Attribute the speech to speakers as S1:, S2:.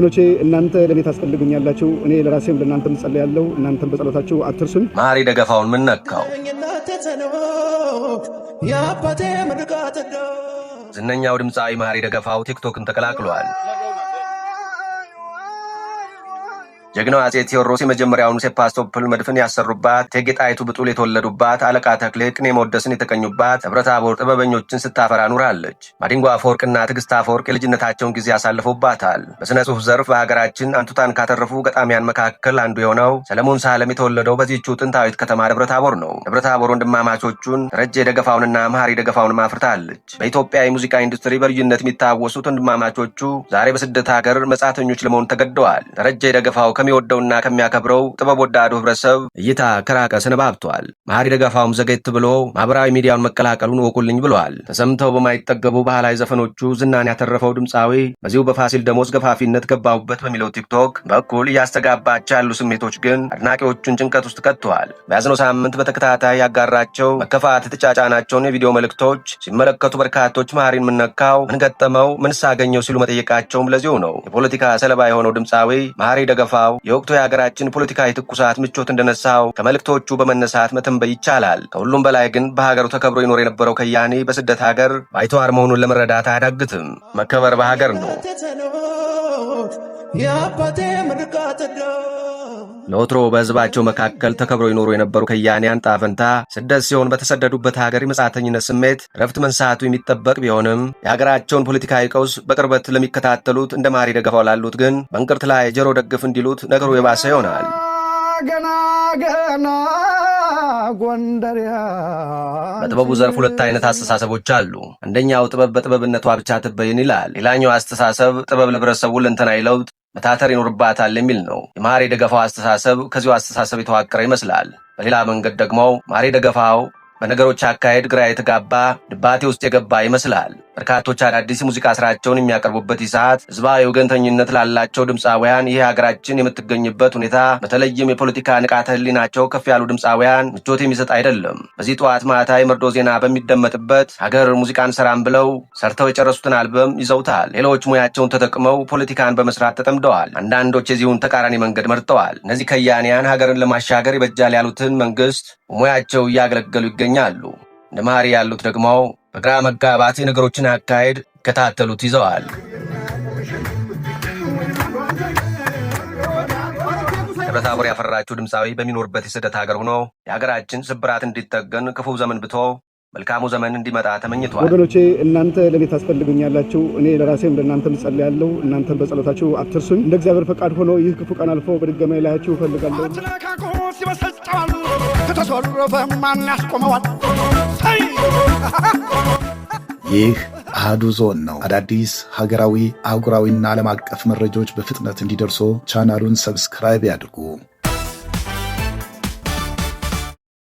S1: ወገኖቼ እናንተ ለኔ ታስፈልጉኛላችሁ እኔ ለራሴም ለእናንተም ጸልያለሁ እናንተም በጸሎታችሁ አትርሱኝ።
S2: መሐሪ ደገፋውን ምን ነካው? ዝነኛው ድምፃዊ መሐሪ ደገፋው ቲክቶክን ተቀላቅሏል። ጀግናው አፄ ቴዎድሮስ የመጀመሪያውን ሴፓስቶፖል መድፍን ያሰሩባት፣ እቴጌ ጣይቱ ብጡል የተወለዱባት፣ አለቃ ተክሌ ቅኔ መወደስን የተቀኙባት፣ ህብረ ታቦር ጥበበኞችን ስታፈራ ኑራለች። ማዲንጎ አፈወርቅና ትዕግስት አፈወርቅ የልጅነታቸውን ጊዜ ያሳልፉባታል። በሥነ ጽሑፍ ዘርፍ በሀገራችን አንቱታን ካተረፉ ገጣሚያን መካከል አንዱ የሆነው ሰለሞን ሳለም የተወለደው በዚህችው ጥንታዊት ከተማ ደብረ ታቦር ነው። ደብረ ታቦር ወንድማማቾቹን ደረጀ ደገፋውንና መሐሪ ደገፋውን አፍርታለች። በኢትዮጵያ የሙዚቃ ኢንዱስትሪ በልዩነት የሚታወሱት ወንድማማቾቹ ዛሬ በስደት ሀገር መጻተኞች ለመሆን ተገደዋል። ደረጀ ደገፋው ከሚወደውና ከሚያከብረው ጥበብ ወዳዱ ህብረተሰብ እይታ ከራቀ ሰነባብቷል። መሐሪ ደገፋውም ዘገይት ብሎ ማህበራዊ ሚዲያውን መቀላቀሉን ወቁልኝ ብሏል። ተሰምተው በማይጠገቡ ባህላዊ ዘፈኖቹ ዝናን ያተረፈው ድምፃዊ በዚሁ በፋሲል ደሞዝ ገፋፊነት ገባሁበት በሚለው ቲክቶክ በኩል እያስተጋባቸው ያሉ ስሜቶች ግን አድናቂዎቹን ጭንቀት ውስጥ ከትተዋል። በያዝነው ሳምንት በተከታታይ ያጋራቸው መከፋት የተጫጫናቸውን የቪዲዮ መልእክቶች ሲመለከቱ በርካቶች መሐሪን ምንነካው፣ ምን ገጠመው፣ ምንስ አገኘው ሲሉ መጠየቃቸውም ለዚሁ ነው። የፖለቲካ ሰለባ የሆነው ድምፃዊ መሐሪ ደገፋው የወቅቱ የሀገራችን ፖለቲካዊ ትኩሳት ምቾት እንደነሳው ከመልእክቶቹ በመነሳት መተንበይ ይቻላል። ከሁሉም በላይ ግን በሀገሩ ተከብሮ ይኖር የነበረው ከያኔ በስደት ሀገር ባይተዋር መሆኑን ለመረዳት አያዳግትም። መከበር በሀገር ነው። ለወትሮ በህዝባቸው መካከል ተከብሮ ይኖሩ የነበሩ ከያኔያን ጣፈንታ ስደት ሲሆን በተሰደዱበት ሀገር የመጻተኝነት ስሜት ረፍት መንሳቱ የሚጠበቅ ቢሆንም የሀገራቸውን ፖለቲካዊ ቀውስ በቅርበት ለሚከታተሉት እንደ መሐሪ ደገፋው ላሉት ግን በእንቅርት ላይ ጆሮ ደግፍ እንዲሉት ነገሩ የባሰ ይሆናል።
S1: ገና ጎንደሪያ
S2: በጥበቡ ዘርፍ ሁለት አይነት አስተሳሰቦች አሉ። አንደኛው ጥበብ በጥበብነቷ ብቻ ትበይን ይላል። ሌላኛው አስተሳሰብ ጥበብ ለህብረተሰቡ ሁለንተናዊ ለውጥ መታተር ይኖርባታል የሚል ነው። የመሐሪ ደገፋው አስተሳሰብ ከዚሁ አስተሳሰብ የተዋቀረ ይመስላል። በሌላ መንገድ ደግሞ መሐሪ ደገፋው በነገሮች አካሄድ ግራ የተጋባ ድባቴ ውስጥ የገባ ይመስላል። በርካቶች አዳዲስ የሙዚቃ ስራቸውን የሚያቀርቡበት ሰዓት ህዝባዊ ወገንተኝነት ላላቸው ድምፃውያን ይህ ሀገራችን የምትገኝበት ሁኔታ በተለይም የፖለቲካ ንቃተ ህሊናቸው ከፍ ያሉ ድምፃውያን ምቾት የሚሰጥ አይደለም። በዚህ ጠዋት ማታ የመርዶ ዜና በሚደመጥበት ሀገር ሙዚቃን ሰራም ብለው ሰርተው የጨረሱትን አልበም ይዘውታል። ሌሎች ሙያቸውን ተጠቅመው ፖለቲካን በመስራት ተጠምደዋል። አንዳንዶች የዚሁን ተቃራኒ መንገድ መርጠዋል። እነዚህ ከያንያን ሀገርን ለማሻገር ይበጃል ያሉትን መንግስት ሙያቸው እያገለገሉ ይገኛሉ። እንደ መሐሪ ያሉት ደግሞ በግራ መጋባት የነገሮችን አካሄድ ከታተሉት ይዘዋል። ደብረ ታቦር ያፈራችው ድምፃዊ በሚኖርበት የስደት ሀገር ሆኖ የሀገራችን ስብራት እንዲጠገን ክፉ ዘመን ብቶ መልካሙ ዘመን እንዲመጣ ተመኝቷል።
S1: ወገኖቼ እናንተ ለኔ ታስፈልጉኛላችሁ እኔ ለራሴም ለእናንተም ጸልያለሁ እናንተም በጸሎታችሁ አትርሱኝ። እንደ እግዚአብሔር ፈቃድ ሆኖ ይህ ክፉ ቀን አልፎ በድጋሚ ላያችሁ እፈልጋለሁ።
S3: ይህ አሃዱ ዞን ነው። አዳዲስ ሀገራዊ፣ አህጉራዊና ዓለም አቀፍ መረጃዎች በፍጥነት እንዲደርሱ ቻናሉን ሰብስክራይብ ያድርጉ።